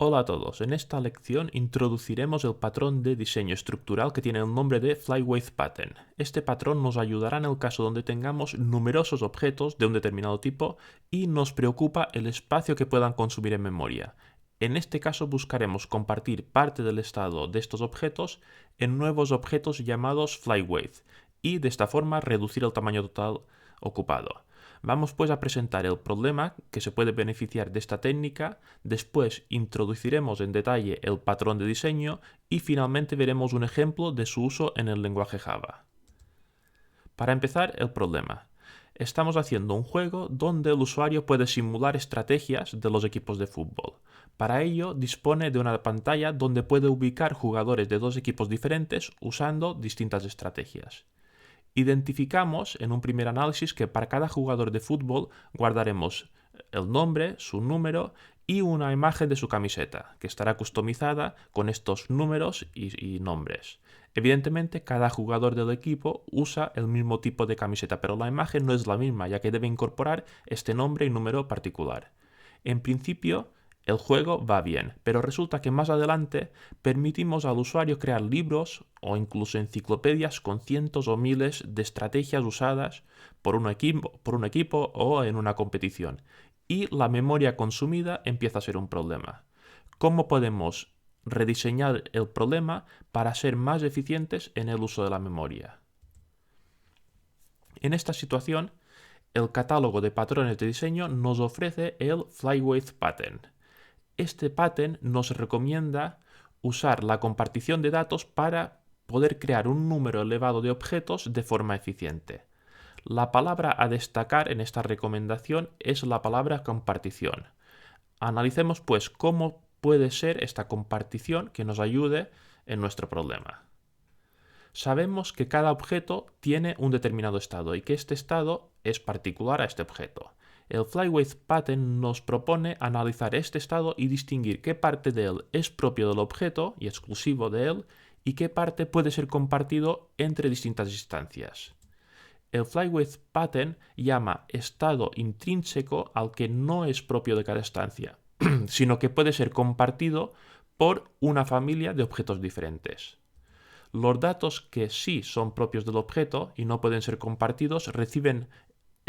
Hola a todos, en esta lección introduciremos el patrón de diseño estructural que tiene el nombre de Flyweight Pattern. Este patrón nos ayudará en el caso donde tengamos numerosos objetos de un determinado tipo y nos preocupa el espacio que puedan consumir en memoria. En este caso buscaremos compartir parte del estado de estos objetos en nuevos objetos llamados Flyweight y de esta forma reducir el tamaño total ocupado. Vamos pues a presentar el problema que se puede beneficiar de esta técnica, después introduciremos en detalle el patrón de diseño y finalmente veremos un ejemplo de su uso en el lenguaje Java. Para empezar, el problema. Estamos haciendo un juego donde el usuario puede simular estrategias de los equipos de fútbol. Para ello dispone de una pantalla donde puede ubicar jugadores de dos equipos diferentes usando distintas estrategias. Identificamos en un primer análisis que para cada jugador de fútbol guardaremos el nombre, su número y una imagen de su camiseta, que estará customizada con estos números y nombres. Evidentemente, cada jugador del equipo usa el mismo tipo de camiseta, pero la imagen no es la misma, ya que debe incorporar este nombre y número particular. En principio, el juego va bien, pero resulta que más adelante permitimos al usuario crear libros o incluso enciclopedias con cientos o miles de estrategias usadas por un equipo o en una competición. Y la memoria consumida empieza a ser un problema. ¿Cómo podemos rediseñar el problema para ser más eficientes en el uso de la memoria? En esta situación, el catálogo de patrones de diseño nos ofrece el Flyweight Pattern. Este pattern nos recomienda usar la compartición de datos para poder crear un número elevado de objetos de forma eficiente. La palabra a destacar en esta recomendación es la palabra compartición. Analicemos pues cómo puede ser esta compartición que nos ayude en nuestro problema. Sabemos que cada objeto tiene un determinado estado y que este estado es particular a este objeto. El Flyweight Pattern nos propone analizar este estado y distinguir qué parte de él es propio del objeto y exclusivo de él y qué parte puede ser compartido entre distintas instancias. El Flyweight Pattern llama estado intrínseco al que no es propio de cada instancia, sino que puede ser compartido por una familia de objetos diferentes. Los datos que sí son propios del objeto y no pueden ser compartidos reciben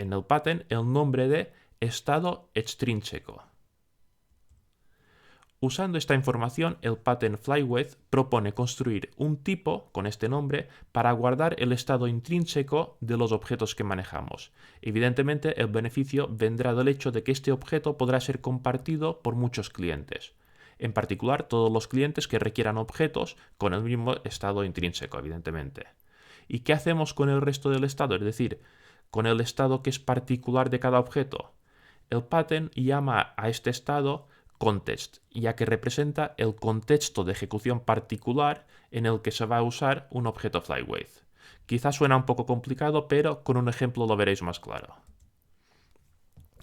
en el pattern el nombre de estado extrínseco. Usando esta información, el pattern Flyweight propone construir un tipo con este nombre para guardar el estado intrínseco de los objetos que manejamos. Evidentemente, el beneficio vendrá del hecho de que este objeto podrá ser compartido por muchos clientes. En particular, todos los clientes que requieran objetos con el mismo estado intrínseco, evidentemente. ¿Y qué hacemos con el resto del estado? Es decir, con el estado que es particular de cada objeto. El pattern llama a este estado context, ya que representa el contexto de ejecución particular en el que se va a usar un objeto Flyweight. Quizás suena un poco complicado, pero con un ejemplo lo veréis más claro.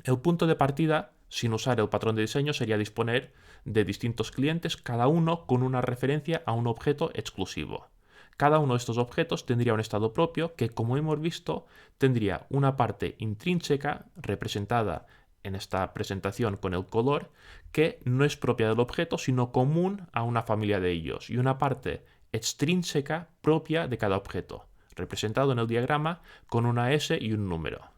El punto de partida, sin usar el patrón de diseño, sería disponer de distintos clientes, cada uno con una referencia a un objeto exclusivo. Cada uno de estos objetos tendría un estado propio que, como hemos visto, tendría una parte intrínseca representada en esta presentación con el color, que no es propia del objeto, sino común a una familia de ellos, y una parte extrínseca propia de cada objeto, representado en el diagrama con una S y un número.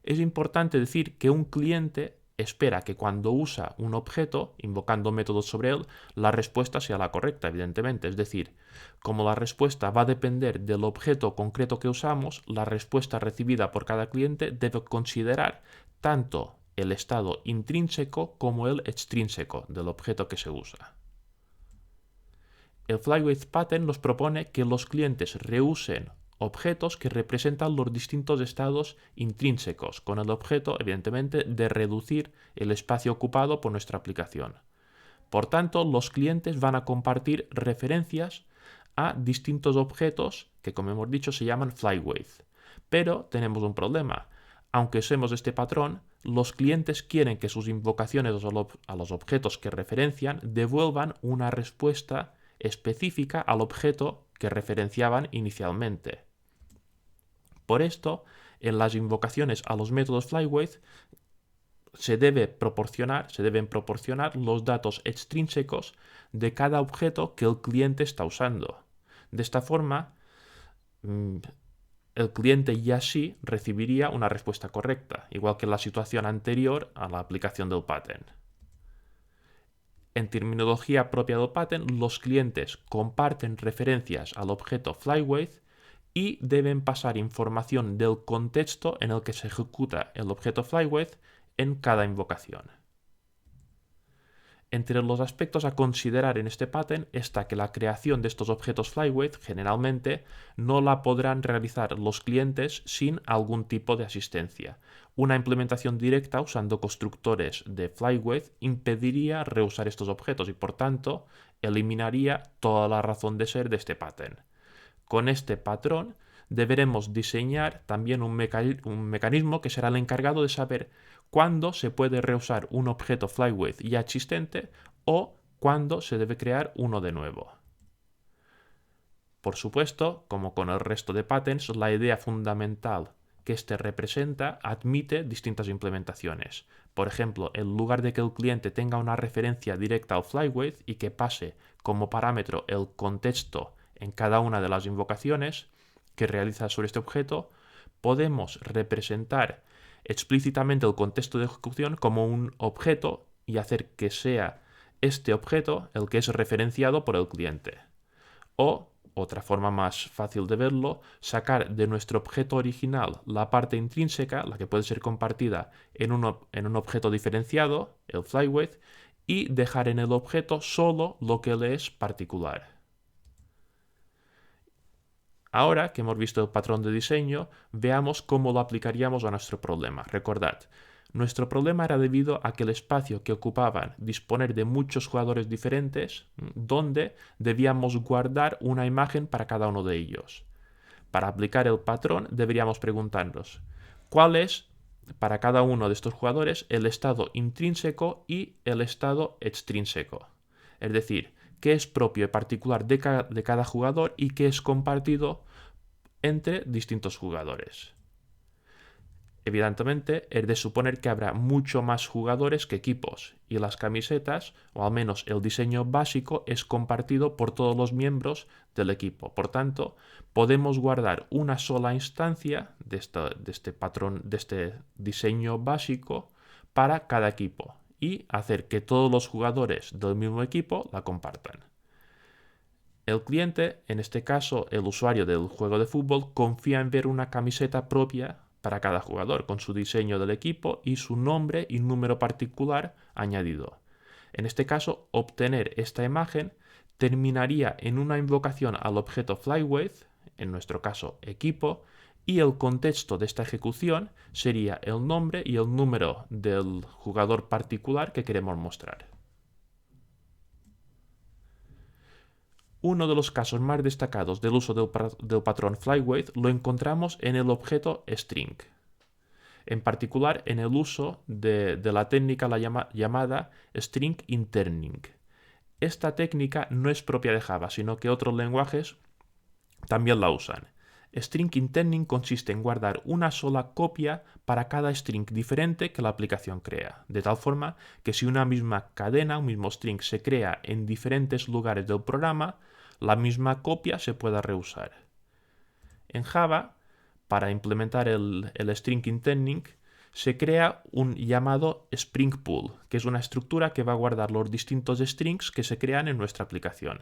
Es importante decir que un cliente espera que cuando usa un objeto, invocando métodos sobre él, la respuesta sea la correcta, evidentemente. Es decir, como la respuesta va a depender del objeto concreto que usamos, la respuesta recibida por cada cliente debe considerar tanto el estado intrínseco como el extrínseco del objeto que se usa. El Flyweight Pattern nos propone que los clientes reusen objetos que representan los distintos estados intrínsecos, con el objeto, evidentemente, de reducir el espacio ocupado por nuestra aplicación. Por tanto, los clientes van a compartir referencias a distintos objetos que, como hemos dicho, se llaman Flyweight. Pero tenemos un problema. Aunque usemos este patrón, los clientes quieren que sus invocaciones a los objetos que referencian devuelvan una respuesta específica al objeto que referenciaban inicialmente. Por esto, en las invocaciones a los métodos Flyweight se deben proporcionar los datos extrínsecos de cada objeto que el cliente está usando. De esta forma, el cliente ya sí recibiría una respuesta correcta, igual que en la situación anterior a la aplicación del pattern. En terminología propia del pattern, los clientes comparten referencias al objeto flyweight y deben pasar información del contexto en el que se ejecuta el objeto flyweight en cada invocación. Entre los aspectos a considerar en este pattern está que la creación de estos objetos flyweight generalmente no la podrán realizar los clientes sin algún tipo de asistencia. Una implementación directa usando constructores de flyweight impediría reusar estos objetos y por tanto eliminaría toda la razón de ser de este pattern. Con este patrón deberemos diseñar también un mecanismo que será el encargado de saber cuándo se puede reusar un objeto flyweight ya existente o cuándo se debe crear uno de nuevo. Por supuesto, como con el resto de patterns, la idea fundamental que este representa admite distintas implementaciones. Por ejemplo, en lugar de que el cliente tenga una referencia directa al flyweight y que pase como parámetro el contexto en cada una de las invocaciones que realiza sobre este objeto, podemos representar explícitamente el contexto de ejecución como un objeto y hacer que sea este objeto el que es referenciado por el cliente. O, otra forma más fácil de verlo, sacar de nuestro objeto original la parte intrínseca, la que puede ser compartida en un objeto diferenciado, el flyweight, y dejar en el objeto solo lo que le es particular. Ahora que hemos visto el patrón de diseño, veamos cómo lo aplicaríamos a nuestro problema. Recordad, nuestro problema era debido a que el espacio que ocupaban disponer de muchos jugadores diferentes, donde debíamos guardar una imagen para cada uno de ellos. Para aplicar el patrón deberíamos preguntarnos, ¿cuál es para cada uno de estos jugadores el estado intrínseco y el estado extrínseco? Es decir, qué es propio y particular de cada jugador y qué es compartido entre distintos jugadores. Evidentemente, es de suponer que habrá mucho más jugadores que equipos, y las camisetas, o al menos el diseño básico, es compartido por todos los miembros del equipo. Por tanto, podemos guardar una sola instancia de este patrón, de este diseño básico para cada equipo y hacer que todos los jugadores del mismo equipo la compartan. El cliente, en este caso el usuario del juego de fútbol, confía en ver una camiseta propia para cada jugador, con su diseño del equipo y su nombre y número particular añadido. En este caso, obtener esta imagen terminaría en una invocación al objeto flyweight, en nuestro caso equipo, y el contexto de esta ejecución sería el nombre y el número del jugador particular que queremos mostrar. Uno de los casos más destacados del uso del patrón flyweight lo encontramos en el objeto string, en particular en el uso de la técnica llamada string interning. Esta técnica no es propia de Java, sino que otros lenguajes también la usan. String interning consiste en guardar una sola copia para cada string diferente que la aplicación crea, de tal forma que si una misma cadena, un mismo string, se crea en diferentes lugares del programa, la misma copia se pueda reusar. En Java, para implementar el string interning, se crea un llamado Spring Pool, que es una estructura que va a guardar los distintos strings que se crean en nuestra aplicación.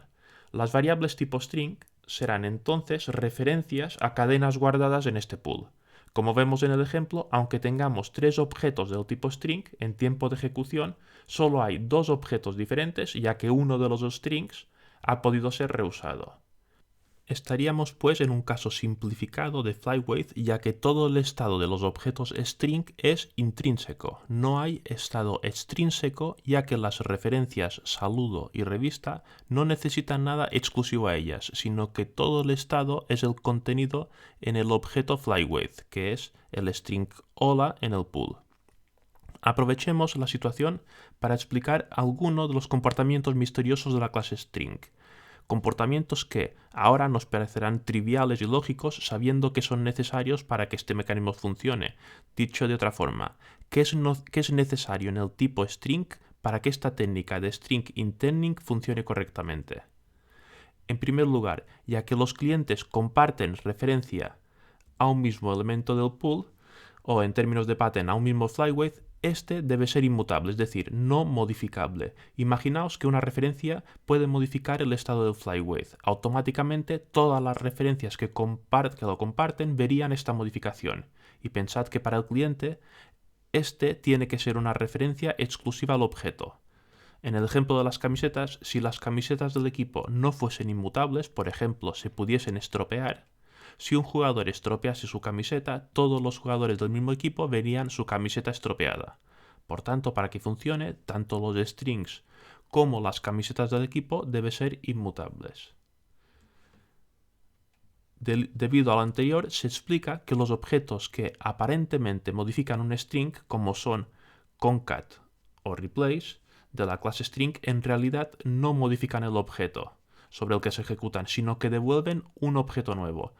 Las variables tipo string serán entonces referencias a cadenas guardadas en este pool. Como vemos en el ejemplo, aunque tengamos 3 objetos del tipo string, en tiempo de ejecución solo hay 2 objetos diferentes, ya que uno de los strings ha podido ser reusado. Estaríamos pues en un caso simplificado de flyweight, ya que todo el estado de los objetos string es intrínseco. No hay estado extrínseco, ya que las referencias saludo y revista no necesitan nada exclusivo a ellas, sino que todo el estado es el contenido en el objeto flyweight, que es el string hola en el pool. Aprovechemos la situación para explicar algunos de los comportamientos misteriosos de la clase string. comportamientos que ahora nos parecerán triviales y lógicos sabiendo que son necesarios para que este mecanismo funcione. Dicho de otra forma, ¿qué es necesario en el tipo string para que esta técnica de string intending funcione correctamente? En primer lugar, ya que los clientes comparten referencia a un mismo elemento del pool, o en términos de pattern a un mismo flyweight, este debe ser inmutable, es decir, no modificable. Imaginaos que una referencia puede modificar el estado del flyweight. Automáticamente todas las referencias que lo comparten verían esta modificación. Y pensad que para el cliente, este tiene que ser una referencia exclusiva al objeto. En el ejemplo de las camisetas, si las camisetas del equipo no fuesen inmutables, por ejemplo, se pudiesen estropear, si un jugador estropease su camiseta, todos los jugadores del mismo equipo verían su camiseta estropeada. Por tanto, para que funcione, tanto los strings como las camisetas del equipo deben ser inmutables. Debido a lo anterior, se explica que los objetos que aparentemente modifican un string, como son concat o replace, de la clase string, en realidad no modifican el objeto sobre el que se ejecutan, sino que devuelven un objeto nuevo.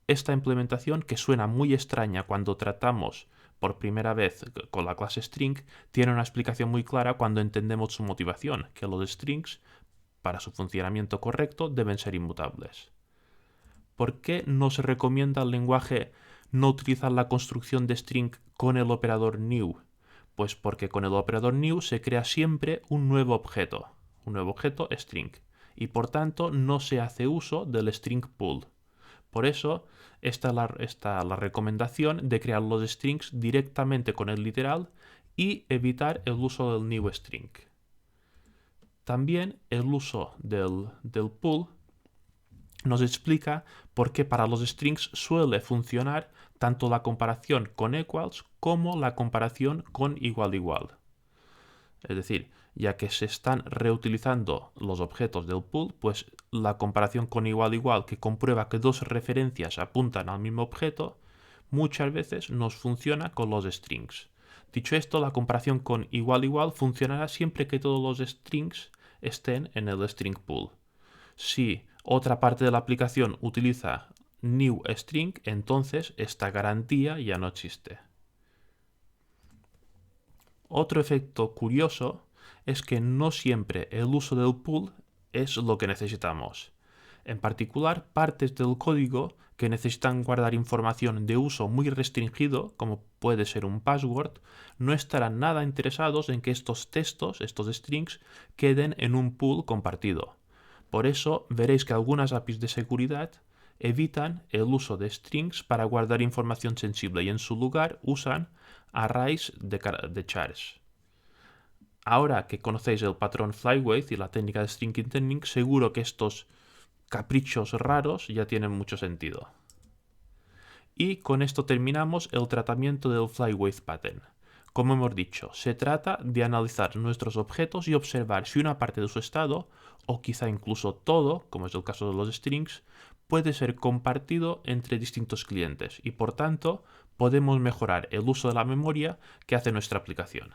Esta implementación, que suena muy extraña cuando tratamos por primera vez con la clase string, tiene una explicación muy clara cuando entendemos su motivación, que los strings, para su funcionamiento correcto, deben ser inmutables. ¿Por qué no se recomienda al lenguaje no utilizar la construcción de string con el operador new? Pues porque con el operador new se crea siempre un nuevo objeto string, y por tanto no se hace uso del string pool. Por eso está la recomendación de crear los strings directamente con el literal y evitar el uso del new string. También el uso del pool nos explica por qué para los strings suele funcionar tanto la comparación con equals como la comparación con igual. Es decir, ya que se están reutilizando los objetos del pool, pues la comparación con igual que comprueba que dos referencias apuntan al mismo objeto, muchas veces nos funciona con los strings. Dicho esto, la comparación con igual funcionará siempre que todos los strings estén en el string pool. Si otra parte de la aplicación utiliza new string, entonces esta garantía ya no existe. Otro efecto curioso es que no siempre el uso del pool es lo que necesitamos. En particular, partes del código que necesitan guardar información de uso muy restringido, como puede ser un password, no estarán nada interesados en que estos textos, estos strings, queden en un pool compartido. Por eso veréis que algunas APIs de seguridad evitan el uso de strings para guardar información sensible y en su lugar usan arrays de chars. Ahora que conocéis el patrón flyweight y la técnica de string intending, seguro que estos caprichos raros ya tienen mucho sentido. Y con esto terminamos el tratamiento del flyweight pattern. Como hemos dicho, se trata de analizar nuestros objetos y observar si una parte de su estado, o quizá incluso todo, como es el caso de los strings, puede ser compartido entre distintos clientes y por tanto podemos mejorar el uso de la memoria que hace nuestra aplicación.